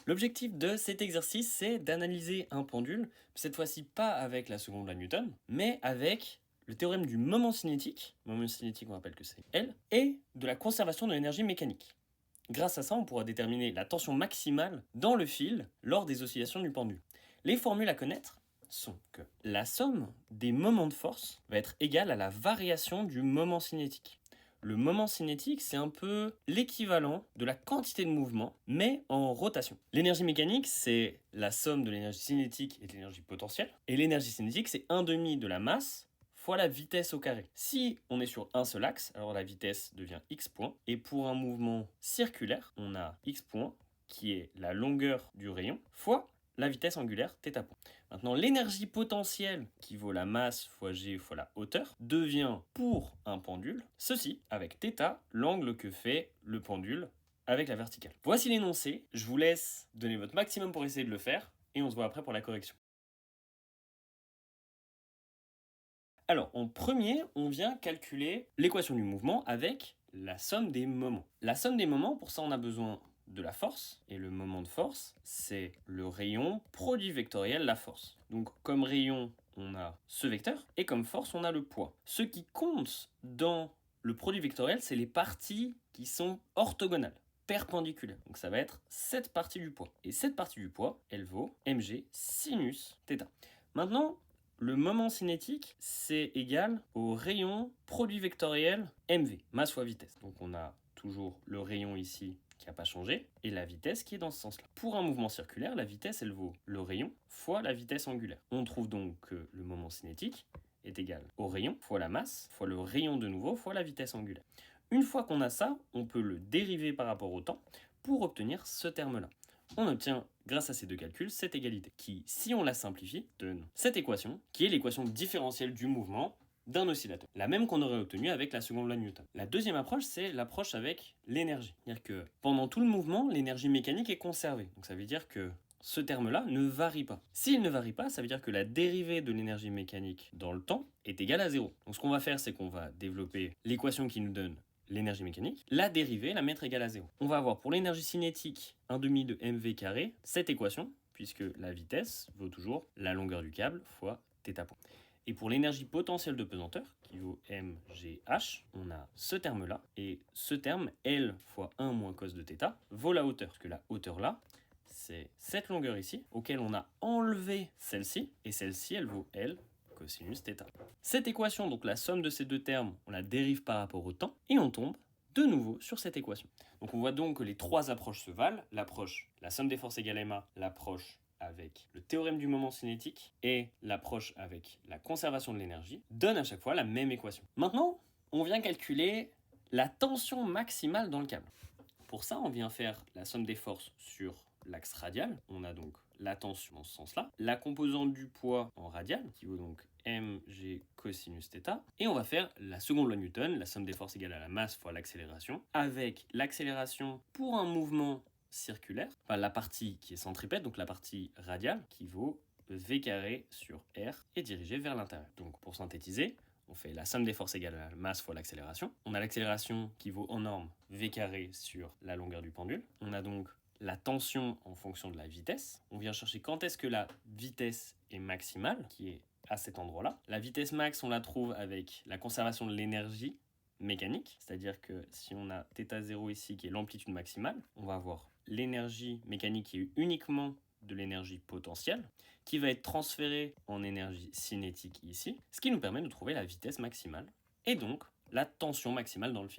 L'objectif de cet exercice, c'est d'analyser un pendule, cette fois-ci pas avec la seconde loi de Newton, mais avec le théorème du moment cinétique on rappelle que c'est L, et de la conservation de l'énergie mécanique. Grâce à ça, on pourra déterminer la tension maximale dans le fil lors des oscillations du pendule. Les formules à connaître sont que la somme des moments de force va être égale à la variation du moment cinétique. Le moment cinétique, c'est un peu l'équivalent de la quantité de mouvement, mais en rotation. L'énergie mécanique, c'est la somme de l'énergie cinétique et de l'énergie potentielle. Et l'énergie cinétique, c'est 1/2 de la masse fois la vitesse au carré. Si on est sur un seul axe, alors la vitesse devient x point. Et pour un mouvement circulaire, on a x point, qui est la longueur du rayon, fois la vitesse angulaire, θ point. Maintenant, l'énergie potentielle, qui vaut la masse fois g fois la hauteur, devient pour un pendule, ceci, avec θ, l'angle que fait le pendule avec la verticale. Voici l'énoncé, je vous laisse donner votre maximum pour essayer de le faire, et on se voit après pour la correction. Alors, en premier, on vient calculer l'équation du mouvement avec la somme des moments. La somme des moments, pour ça, on a besoin de la force, et le moment de force, c'est le rayon produit vectoriel la force. Donc, comme rayon, on a ce vecteur, et comme force, on a le poids. Ce qui compte dans le produit vectoriel, c'est les parties qui sont orthogonales, perpendiculaires. Donc, ça va être cette partie du poids. Et cette partie du poids, elle vaut mg sinus θ. Maintenant, le moment cinétique, c'est égal au rayon produit vectoriel mv, masse fois vitesse. Donc on a toujours le rayon ici qui n'a pas changé, et la vitesse qui est dans ce sens-là. Pour un mouvement circulaire, la vitesse, elle vaut le rayon fois la vitesse angulaire. On trouve donc que le moment cinétique est égal au rayon fois la masse, fois le rayon de nouveau, fois la vitesse angulaire. Une fois qu'on a ça, on peut le dériver par rapport au temps pour obtenir ce terme-là. On obtient, grâce à ces deux calculs, cette égalité qui, si on la simplifie, donne cette équation, qui est l'équation différentielle du mouvement d'un oscillateur. La même qu'on aurait obtenue avec la seconde loi de Newton. La deuxième approche, c'est l'approche avec l'énergie. C'est-à-dire que pendant tout le mouvement, l'énergie mécanique est conservée. Donc ça veut dire que ce terme-là ne varie pas. S'il ne varie pas, ça veut dire que la dérivée de l'énergie mécanique dans le temps est égale à 0. Donc ce qu'on va faire, c'est qu'on va développer l'équation qui nous donne l'énergie mécanique, la dérivée, la mettre égale à 0. On va avoir pour l'énergie cinétique 1/2 de mv carré, cette équation, puisque la vitesse vaut toujours la longueur du câble fois θ point. Et pour l'énergie potentielle de pesanteur, qui vaut mgh, on a ce terme-là, et ce terme, L fois 1 moins cos de θ, vaut la hauteur, parce que la hauteur là, c'est cette longueur ici, auquel on a enlevé celle-ci, et celle-ci, elle vaut L cosinus θ. Cette équation, donc la somme de ces deux termes, on la dérive par rapport au temps, et on tombe de nouveau sur cette équation. Donc on voit donc que les trois approches se valent. L'approche, la somme des forces égale ma, l'approche avec le théorème du moment cinétique, et l'approche avec la conservation de l'énergie, donnent à chaque fois la même équation. Maintenant, on vient calculer la tension maximale dans le câble. Pour ça, on vient faire la somme des forces sur l'axe radial. On a donc la tension dans ce sens-là. La composante du poids en radial, qui vaut donc mg cosinus θ. Et on va faire la seconde loi de Newton, la somme des forces égale à la masse fois l'accélération, avec l'accélération pour un mouvement circulaire, enfin la partie qui est centripète, donc la partie radiale, qui vaut v carré sur r, et dirigée vers l'intérieur. Donc pour synthétiser, on fait la somme des forces égale à la masse fois l'accélération. On a l'accélération qui vaut en norme v carré sur la longueur du pendule. On a donc la tension en fonction de la vitesse. On vient chercher quand est-ce que la vitesse est maximale, qui est à cet endroit-là. La vitesse max, on la trouve avec la conservation de l'énergie mécanique, c'est-à-dire que si on a θ0 ici, qui est l'amplitude maximale, on va avoir l'énergie mécanique qui est uniquement de l'énergie potentielle, qui va être transférée en énergie cinétique ici, ce qui nous permet de trouver la vitesse maximale, et donc la tension maximale dans le fil.